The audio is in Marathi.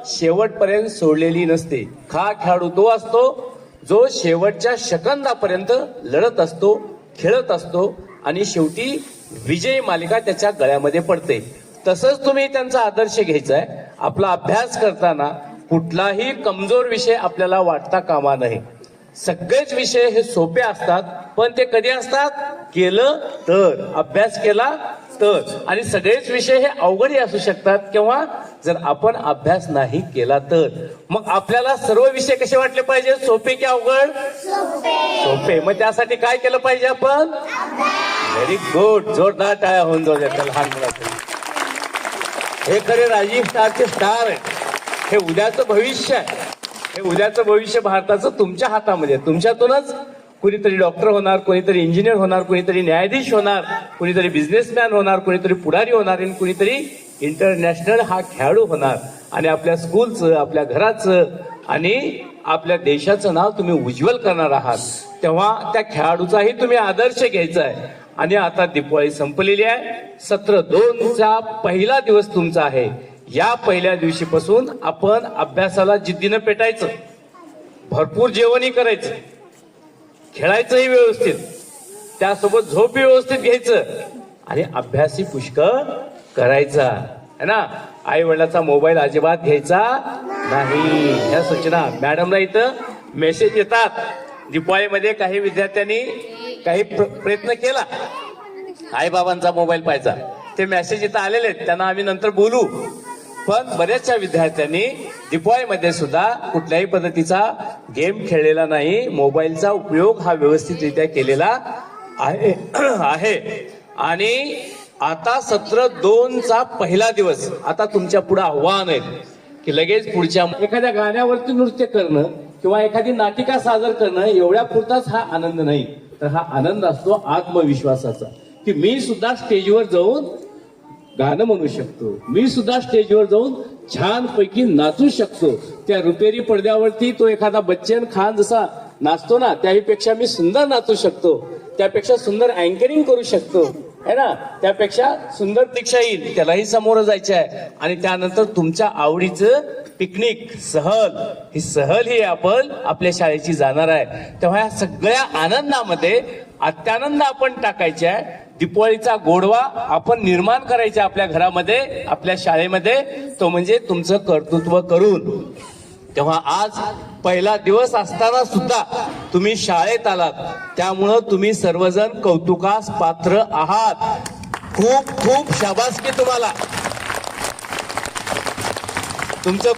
शेवटपर्यंत सोडलेली नसते. हा खेळाडू तो असतो जो शेवटच्या सेकंदापर्यंत लढत असतो, खेळत असतो आणि शेवटी विजयी मालिका त्याच्या गळ्यामध्ये पडते. तसंच तुम्ही त्यांचा आदर्श घ्यायचा आहे. आपला अभ्यास करताना कुठलाही कमजोर विषय आपल्याला वाटता कामा नये. सगळेच विषय हे सोपे असतात, पण ते कधी असतात? केलं तर, अभ्यास केला तर. आणि सगळेच विषय हे अवघडही असू शकतात किंवा जर आपण अभ्यास नाही केला तर. मग आपल्याला सर्व विषय कसे वाटले पाहिजे? सोपे की अवघड? सोपे. मग त्यासाठी काय केलं पाहिजे आपण? Very good. जोरदार टाळ्या होऊन जाऊ द्या लहान मुलासाठी. हे खरे राजीव स्टारचे स्टार आहे. हे उद्याचं भविष्य आहे. हे उद्याचं भविष्य भारताचं तुमच्या हातामध्ये. तुमच्यातूनच कुणीतरी डॉक्टर होणार, कोणीतरी इंजिनियर होणार, कुणीतरी न्यायाधीश होणार, कुणीतरी बिझनेसमॅन होणार, कुणीतरी पुढारी होणार आणि कुणीतरी इंटरनॅशनल हा खेळाडू होणार. आणि आपल्या स्कूलचं, आपल्या घराचं आणि आपल्या देशाचं नाव तुम्ही उज्ज्वल करणार आहात. तेव्हा त्या खेळाडूचाही तुम्ही आदर्श घ्यायचा आहे. आणि आता दिवाळी संपलेली आहे. सत्र 2चा पहिला दिवस तुमचा आहे. या पहिल्या दिवशीपासून आपण अभ्यासाला जिद्दीनं पेटायचं, भरपूर जेवणही करायचं, खेळायचंही व्यवस्थित, त्यासोबत झोपही व्यवस्थित घ्यायचं आणि अभ्यासही पुष्कळ करायचा है ना. आई वडिलाचा मोबाईल अजिबात घ्यायचा नाही. ह्या सूचना मॅडमला इथं मेसेज येतात. दिवाळीमध्ये काही विद्यार्थ्यांनी काही प्रयत्न केला आई बाबांचा मोबाईल पाहायचा. ते मेसेज इथं आलेले आहेत, त्यांना आम्ही नंतर बोलू. पण बऱ्याचशा विद्यार्थ्यांनी दिवाळीमध्ये सुद्धा कुठल्याही पद्धतीचा गेम खेळलेला नाही. मोबाईलचा उपयोग हा व्यवस्थितरित्या केलेला आहे. आणि आता सत्र 2चा पहिला दिवस. आता तुमच्या पुढे आव्हान आहे की लगेच पुढच्या एखाद्या गाण्यावरती नृत्य करणं किंवा एखादी नाटिका सादर करणं एवढ्या पुरताच हा आनंद नाही. तर हा आनंद असतो आत्मविश्वासाचा, की मी सुद्धा स्टेजवर जाऊन गाणं म्हणू शकतो, मी सुद्धा स्टेजवर जाऊन छान पैकी नाचू शकतो. त्या रुपेरी पडद्यावरती तो एखादा बच्चन खान जसा नाचतो ना, त्याहीपेक्षा मी सुंदर नाचू शकतो, त्यापेक्षा सुंदर अँकरिंग करू शकतो है ना, त्यापेक्षा सुंदर दीक्षा येईल, त्यालाही समोर जायचं आहे. आणि त्यानंतर तुमच्या आवडीचं पिकनिक, सहल, ही सहल ही आपण आपल्या शाळेची जाणार आहे. तेव्हा या सगळ्या आनंदामध्ये अत्यानंद आपण टाकायचे आहे. दिवाळीचा गोडवा आपण निर्माण करायचा आपल्या घरामध्ये, आपल्या शाळेमध्ये, तो म्हणजे तुमचं कर्तृत्व करून. तेव्हा आज पहिला दिवस असताना सुद्धा तुम्ही शाळेत आलात, त्यामुळं तुम्ही सर्वजण कौतुकास पात्र आहात. खूप खूप शाबासकी तुम्हाला. तुमचं